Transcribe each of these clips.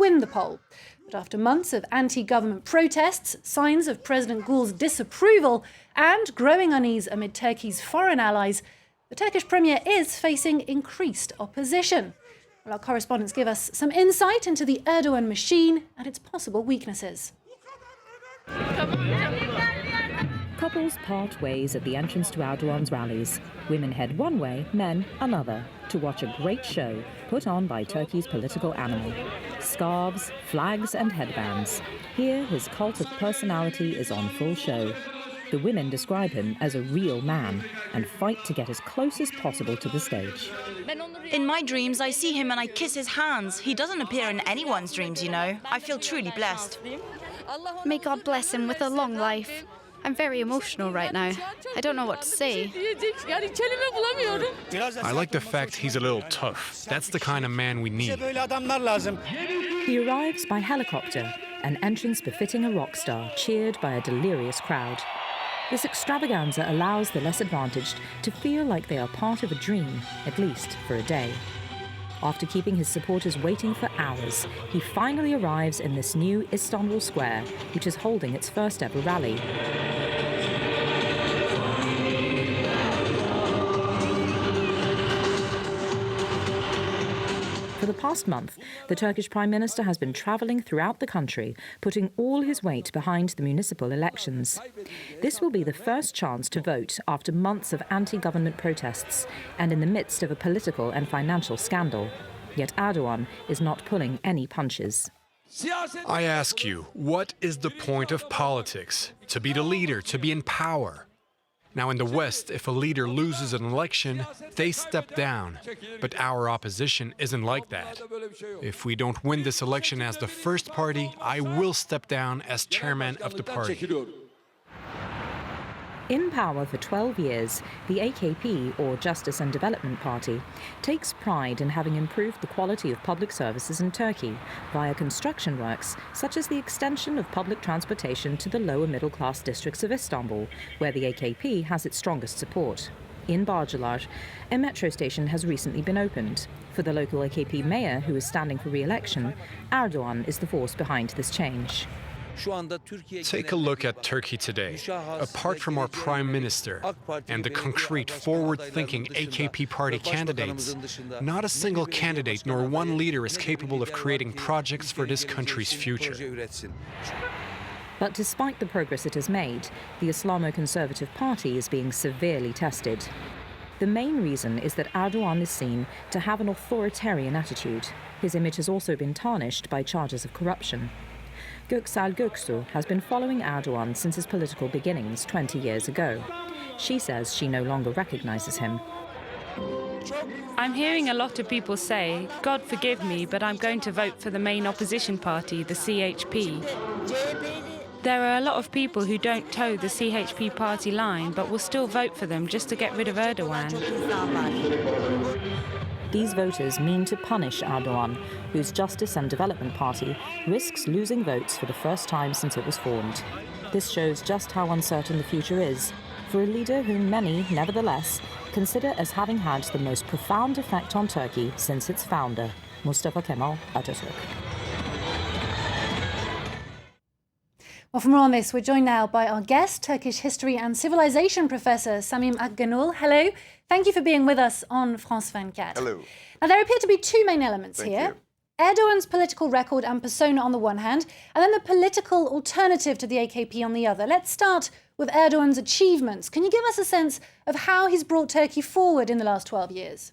win the poll. But after months of anti-government protests, signs of President Gül's disapproval and growing unease amid Turkey's foreign allies, the Turkish premier is facing increased opposition. Well, our correspondents give us some insight into the Erdogan machine and its possible weaknesses. Couples part ways at the entrance to Erdogan's rallies. Women head one way, men another, to watch a great show put on by Turkey's political animal. Scarves, flags and headbands. Here, his cult of personality is on full show. The women describe him as a real man and fight to get as close as possible to the stage. In my dreams, I see him and I kiss his hands. He doesn't appear in anyone's dreams, you know. I feel truly blessed. May God bless him with a long life. I'm very emotional right now. I don't know what to say. I like the fact he's a little tough. That's the kind of man we need. He arrives by helicopter, an entrance befitting a rock star, cheered by a delirious crowd. This extravaganza allows the less advantaged to feel like they are part of a dream, at least for a day. After keeping his supporters waiting for hours, he finally arrives in this new Istanbul square, which is holding its first ever rally. For the past month, the Turkish Prime Minister has been travelling throughout the country, putting all his weight behind the municipal elections. This will be the first chance to vote after months of anti-government protests and in the midst of a political and financial scandal. Yet Erdogan is not pulling any punches. I ask you, what is the point of politics? To be the leader, to be in power. Now in the West, if a leader loses an election, they step down. But our opposition isn't like that. If we don't win this election as the first party, I will step down as chairman of the party. In power for 12 years, the AKP, or Justice and Development Party, takes pride in having improved the quality of public services in Turkey via construction works such as the extension of public transportation to the lower middle-class districts of Istanbul, where the AKP has its strongest support. In Bağcılar, a metro station has recently been opened. For the local AKP mayor, who is standing for re-election, Erdogan is the force behind this change. Take a look at Turkey today. Apart from our Prime Minister and the concrete, forward-thinking AKP party candidates, not a single candidate nor one leader is capable of creating projects for this country's future. But despite the progress it has made, the Islamo-Conservative Party is being severely tested. The main reason is that Erdogan is seen to have an authoritarian attitude. His image has also been tarnished by charges of corruption. Göksel Göksu has been following Erdogan since his political beginnings 20 years ago. She says she no longer recognizes him. I'm hearing a lot of people say, God forgive me, but I'm going to vote for the main opposition party, the CHP. There are a lot of people who don't toe the CHP party line, but will still vote for them just to get rid of Erdogan. These voters mean to punish Erdogan, whose Justice and Development Party risks losing votes for the first time since it was formed. This shows just how uncertain the future is for a leader whom many, nevertheless, consider as having had the most profound effect on Turkey since its founder, Mustafa Kemal Atatürk. Well, for more on this, we're joined now by our guest, Turkish history and civilization professor Samim Akgönül. Hello. Thank you for being with us on France 24. Hello. Now, there appear to be two main elements Thank here. you. Erdogan's political record and persona on the one hand, and then the political alternative to the AKP on the other. Let's start with Erdogan's achievements. Can you give us a sense of how he's brought Turkey forward in the last 12 years?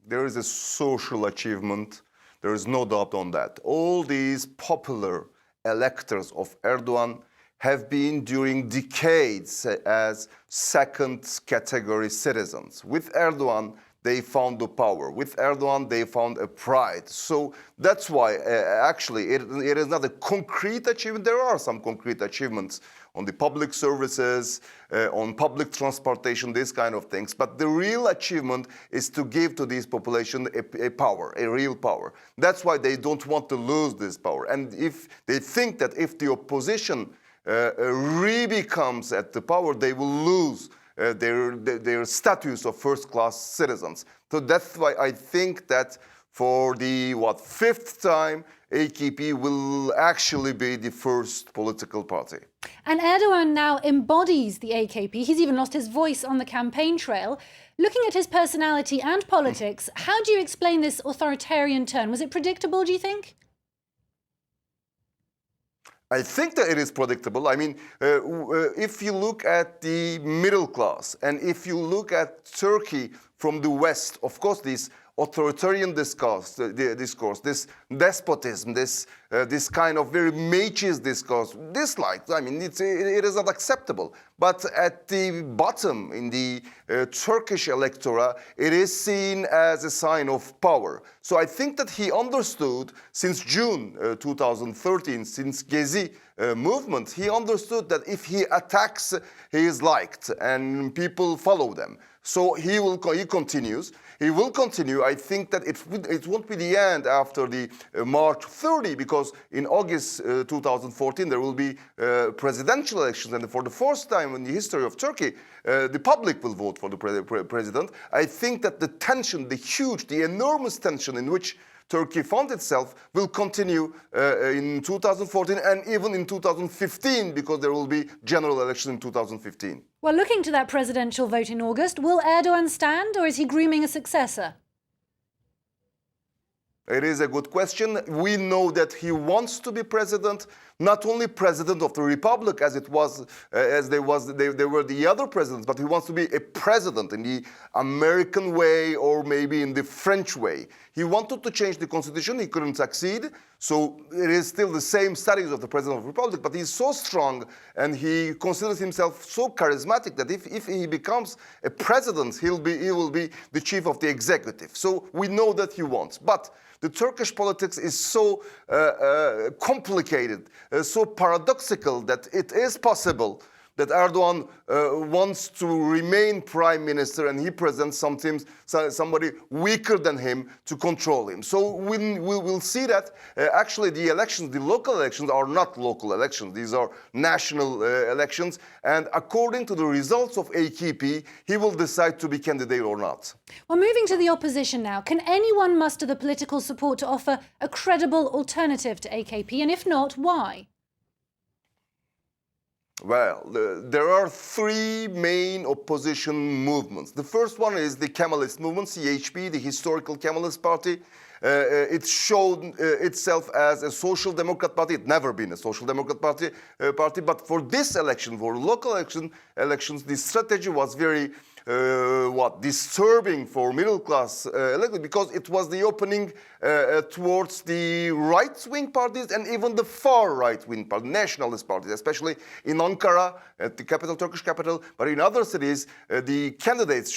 There is a social achievement. There is no doubt on that. All these popular electors of Erdogan have been during decades as second-category citizens. With Erdogan, they found the power. With Erdogan, they found a pride. So that's why, actually, it is not a concrete achievement. There are some concrete achievements on the public services, on public transportation, these kind of things. But the real achievement is to give to this population a power, a real power. That's why they don't want to lose this power. And if they think that if the opposition re-becomes at the power, they will lose their status of first-class citizens. So that's why I think that for the, fifth time, AKP will actually be the first political party. And Erdogan now embodies the AKP. He's even lost his voice on the campaign trail. Looking at his personality and politics, how do you explain this authoritarian turn? Was it predictable, do you think? I think that it is predictable. I mean, if you look at the middle class and if you look at Turkey from the West, of course, this authoritarian discourse, this despotism, this kind of very machiest discourse, disliked. I mean, it is not acceptable. But at the bottom, in the Turkish electorate, it is seen as a sign of power. So I think that he understood since June 2013, since Gezi movement, he understood that if he attacks, he is liked and people follow them. So he continues. He will continue. I think that it won't be the end after the March 30, because in August 2014 there will be presidential elections, and for the first time in the history of Turkey, the public will vote for the president. I think that the tension, the enormous tension in which Turkey found itself will continue in 2014 and even in 2015, because there will be general election in 2015. Well, looking to that presidential vote in August, will Erdogan stand or is he grooming a successor? It is a good question. We know that he wants to be president, not only president of the republic as it was, they were the other presidents, but he wants to be a president in the American way or maybe in the French way. He wanted to change the constitution. He couldn't succeed. So it is still the same status of the president of the republic, but he's so strong and he considers himself so charismatic that if he becomes a president, he will be the chief of the executive. So we know that he wants. But the Turkish politics is so complicated, so paradoxical, that it is possible that Erdogan wants to remain prime minister and he presents somebody weaker than him to control him. So we will see that actually the elections, the local elections, are not local elections. These are national elections. And according to the results of AKP, he will decide to be candidate or not. Well, moving to the opposition now, can anyone muster the political support to offer a credible alternative to AKP? And if not, why? Well, there are three main opposition movements. The first one is the Kemalist movement, CHP, the historical Kemalist party. It showed itself as a social democrat party. It's never been a social democrat party, but for this election, for local elections, the strategy was very disturbing for middle class electorate, because it was the opening towards the right-wing parties and even the far right-wing parties, nationalist parties, especially in Ankara, at the capital, Turkish capital, but in other cities, the candidates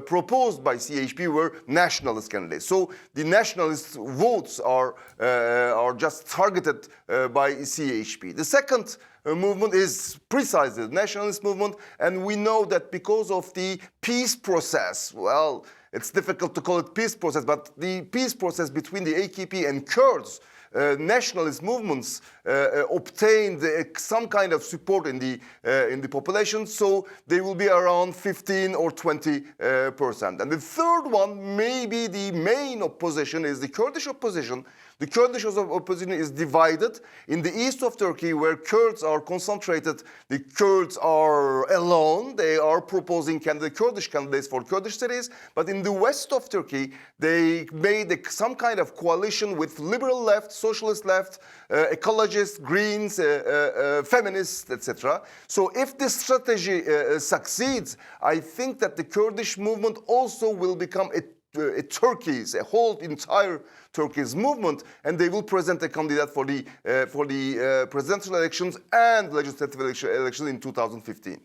proposed by CHP were nationalist candidates. So the nationalist votes are just targeted by CHP. The second movement is precisely the nationalist movement, and we know that because of the peace process, well, it's difficult to call it peace process, but the peace process between the AKP and Kurds, nationalist movements obtained some kind of support in the population, so they will be around 15 or 20%. And the third one, maybe the main opposition, is the Kurdish opposition. The Kurdish opposition is divided. In the east of Turkey, where Kurds are concentrated, the Kurds are alone. They are proposing Kurdish candidates for Kurdish cities. But in the west of Turkey, they made some kind of coalition with liberal left, socialist left, ecologists, greens, feminists, etc. So if this strategy succeeds, I think that the Kurdish movement also will become a whole entire Turkey's movement, and they will present a candidate for the presidential elections and legislative elections in 2015.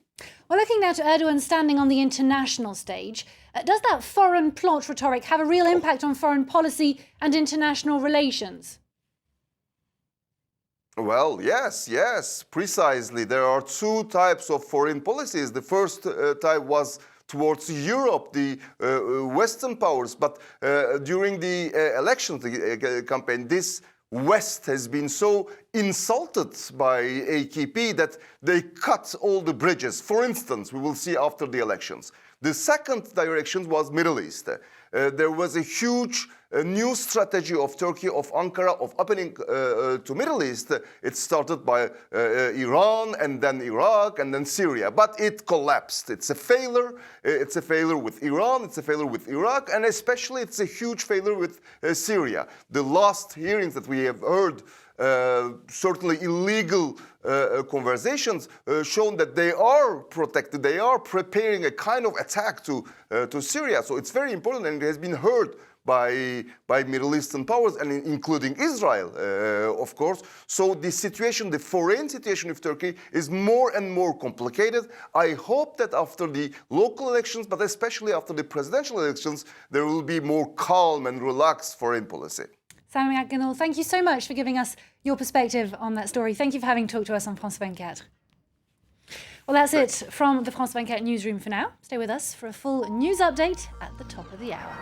Well, looking now to Erdogan standing on the international stage, does that foreign plot rhetoric have a real impact on foreign policy and international relations? Well, yes, precisely. There are two types of foreign policies. The first type was towards Europe, the Western powers. But during the elections campaign, this West has been so insulted by AKP that they cut all the bridges. For instance, we will see after the elections. The second direction was Middle East. There was a huge new strategy of Turkey, of Ankara, of opening to Middle East. It started by Iran, and then Iraq, and then Syria. But it collapsed. It's a failure. It's a failure with Iran. It's a failure with Iraq. And especially it's a huge failure with Syria. The last hearings that we have heard, certainly illegal conversations, shown that they are protected. They are preparing a kind of attack to Syria. So it's very important, and it has been heard by Middle Eastern powers, and including Israel, of course. So the situation, the foreign situation of Turkey is more and more complicated. I hope that after the local elections, but especially after the presidential elections, there will be more calm and relaxed foreign policy. Sami Akgünül, thank you so much for giving us your perspective on that story. Thank you for having talked to us on France 24. Well, that's it from the France 24 newsroom for now. Stay with us for a full news update at the top of the hour.